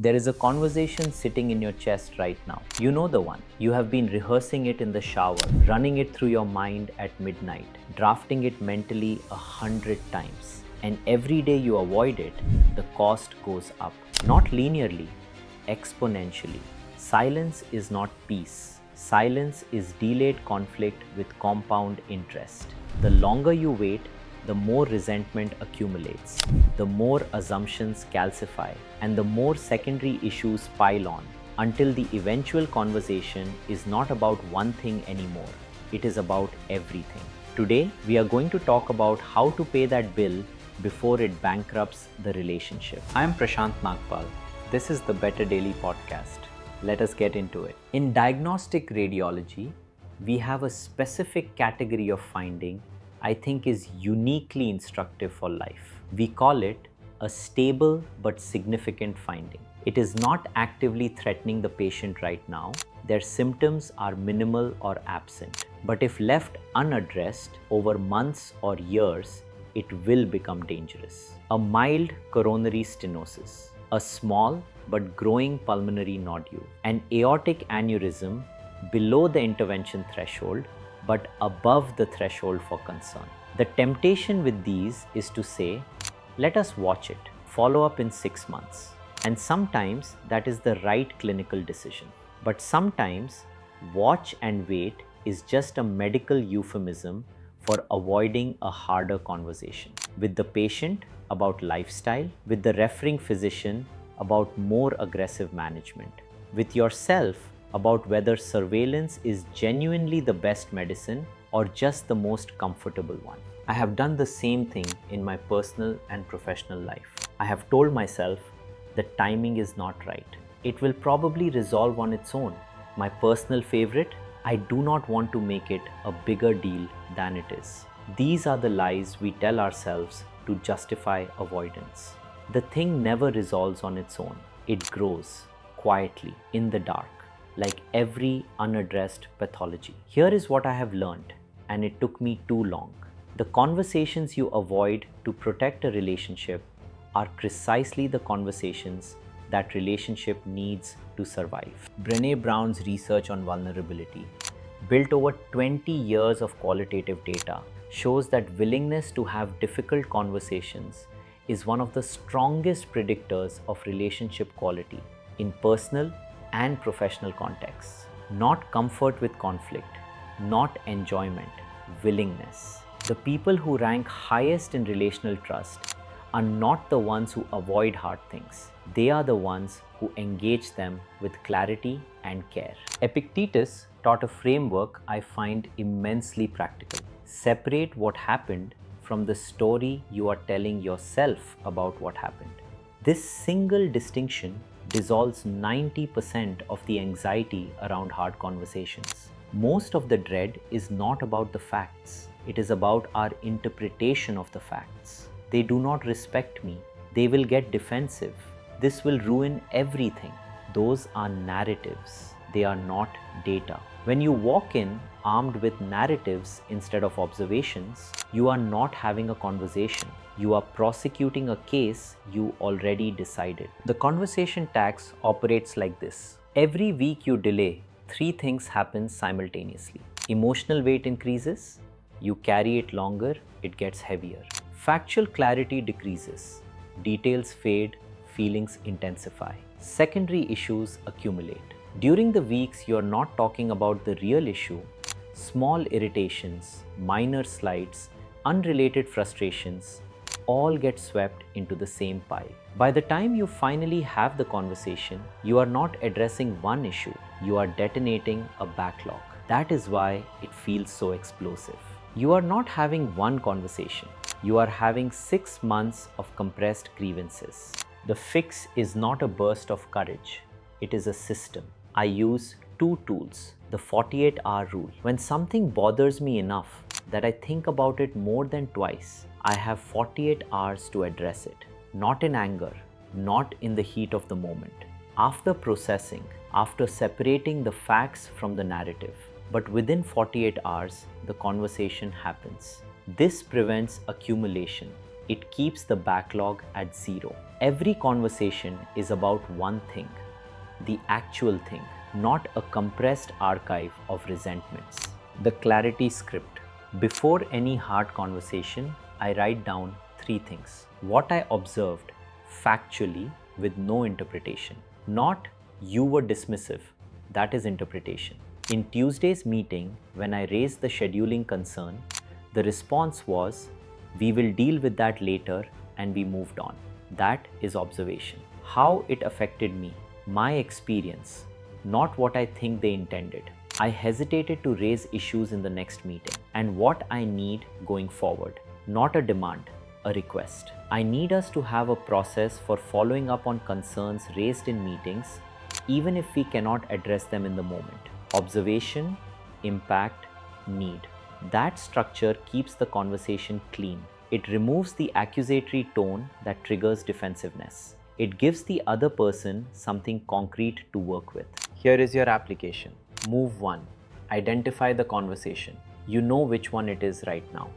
There is a conversation sitting in your chest right now. You know the one. You have been rehearsing it in the shower, running it through your mind at midnight, drafting it mentally 100 times. And every day you avoid it, the cost goes up. Not linearly, exponentially. Silence is not peace. Silence is delayed conflict with compound interest. The longer you wait, the more resentment accumulates, the more assumptions calcify, and the more secondary issues pile on, until the eventual conversation is not about one thing anymore. It is about everything. Today, we are going to talk about how to pay that bill before it bankrupts the relationship. I am Prashant Nagpal. This is the Better Daily podcast. Let us get into it. In diagnostic radiology, we have a specific category of finding I think is uniquely instructive for life. We call it a stable but significant finding. It is not actively threatening the patient right now. Their symptoms are minimal or absent. But if left unaddressed over months or years, it will become dangerous. A mild coronary stenosis, a small but growing pulmonary nodule, an aortic aneurysm below the intervention threshold but above the threshold for concern. The temptation with these is to say, let us watch it, follow up in 6 months. And sometimes that is the right clinical decision. But sometimes watch and wait is just a medical euphemism for avoiding a harder conversation with the patient about lifestyle, with the referring physician about more aggressive management, with yourself about whether surveillance is genuinely the best medicine or just the most comfortable one. I have done the same thing in my personal and professional life. I have told myself that timing is not right. It will probably resolve on its own. My personal favorite, I do not want to make it a bigger deal than it is. These are the lies we tell ourselves to justify avoidance. The thing never resolves on its own. It grows quietly in the dark, like every unaddressed pathology. Here is what I have learned, and it took me too long. The conversations you avoid to protect a relationship are precisely the conversations that relationship needs to survive. Brené Brown's research on vulnerability, built over 20 years of qualitative data, shows that willingness to have difficult conversations is one of the strongest predictors of relationship quality in personal and professional contexts. Not comfort with conflict, not enjoyment, willingness. The people who rank highest in relational trust are not the ones who avoid hard things. They are the ones who engage them with clarity and care. Epictetus taught a framework I find immensely practical. Separate what happened from the story you are telling yourself about what happened. This single distinction dissolves 90% of the anxiety around hard conversations. Most of the dread is not about the facts. It is about our interpretation of the facts. They do not respect me. They will get defensive. This will ruin everything. Those are narratives. They are not data. When you walk in armed with narratives instead of observations, you are not having a conversation. You are prosecuting a case you already decided. The conversation tax operates like this. Every week you delay, 3 things happen simultaneously. Emotional weight increases, you carry it longer, it gets heavier. Factual clarity decreases, details fade, feelings intensify. Secondary issues accumulate. During the weeks you are not talking about the real issue, small irritations, minor slights, unrelated frustrations, all get swept into the same pile. By the time you finally have the conversation, you are not addressing one issue, you are detonating a backlog. That is why it feels so explosive. You are not having one conversation, you are having 6 months of compressed grievances. The fix is not a burst of courage, it is a system. I use 2 tools. The 48-hour rule. When something bothers me enough that I think about it more than twice, I have 48 hours to address it. Not in anger, not in the heat of the moment. After processing, after separating the facts from the narrative. But within 48 hours, the conversation happens. This prevents accumulation. It keeps the backlog at zero. Every conversation is about one thing, the actual thing, not a compressed archive of resentments. The clarity script. Before any hard conversation, I write down three things. What I observed factually with no interpretation. Not you were dismissive, that is interpretation. In Tuesday's meeting, when I raised the scheduling concern, the response was, we will deal with that later, and we moved on. That is observation. How it affected me, my experience, not what I think they intended. I hesitated to raise issues in the next meeting, and what I need going forward, not a demand, a request. I need us to have a process for following up on concerns raised in meetings, even if we cannot address them in the moment. Observation, impact, need. That structure keeps the conversation clean. It removes the accusatory tone that triggers defensiveness. It gives the other person something concrete to work with. Here is your application. Move 1. Identify the conversation. You know which one it is right now.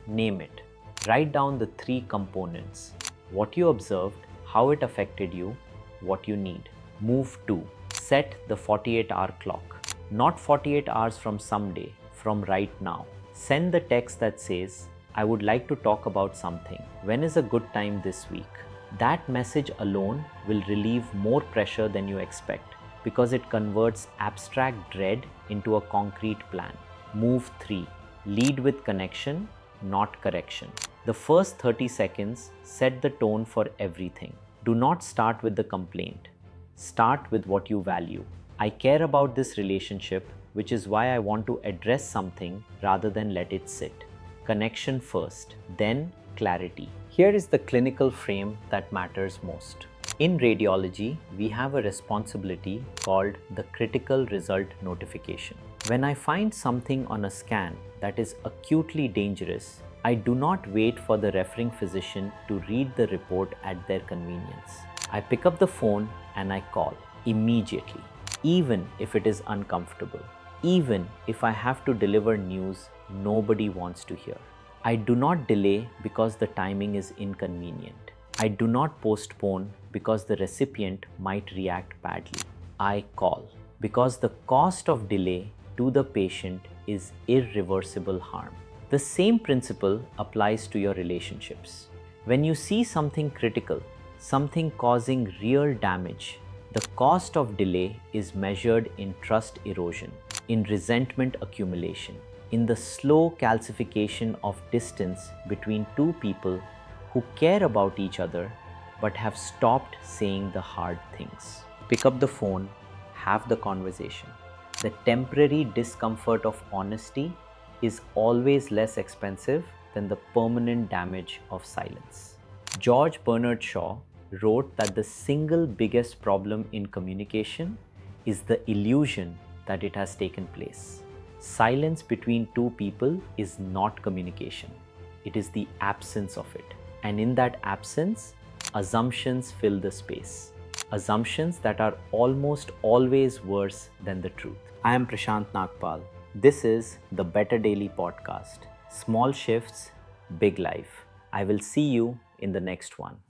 Name it. Write down the three components. What you observed, how it affected you, what you need. Move 2. Set the 48-hour clock. Not 48 hours from someday, from right now. Send the text that says, I would like to talk about something. When is a good time this week? That message alone will relieve more pressure than you expect because it converts abstract dread into a concrete plan. Move 3. Lead with connection, not correction. The first 30 seconds set the tone for everything. Do not start with the complaint. Start with what you value. I care about this relationship, which is why I want to address something rather than let it sit. Connection first, then clarity. Here is the clinical frame that matters most. In radiology, we have a responsibility called the critical result notification. When I find something on a scan that is acutely dangerous, I do not wait for the referring physician to read the report at their convenience. I pick up the phone and I call immediately, even if it is uncomfortable, even if I have to deliver news nobody wants to hear. I do not delay because the timing is inconvenient. I do not postpone because the recipient might react badly. I call because the cost of delay to the patient is irreversible harm. The same principle applies to your relationships. When you see something critical, something causing real damage, the cost of delay is measured in trust erosion, in resentment accumulation, in the slow calcification of distance between two people who care about each other but have stopped saying the hard things. Pick up the phone, have the conversation. The temporary discomfort of honesty is always less expensive than the permanent damage of silence. George Bernard Shaw wrote that the single biggest problem in communication is the illusion that it has taken place. Silence between two people is not communication. It is the absence of it. And in that absence, assumptions fill the space. Assumptions that are almost always worse than the truth. I am Prashant Nagpal. This is the Better Daily Podcast. Small shifts, big life. I will see you in the next one.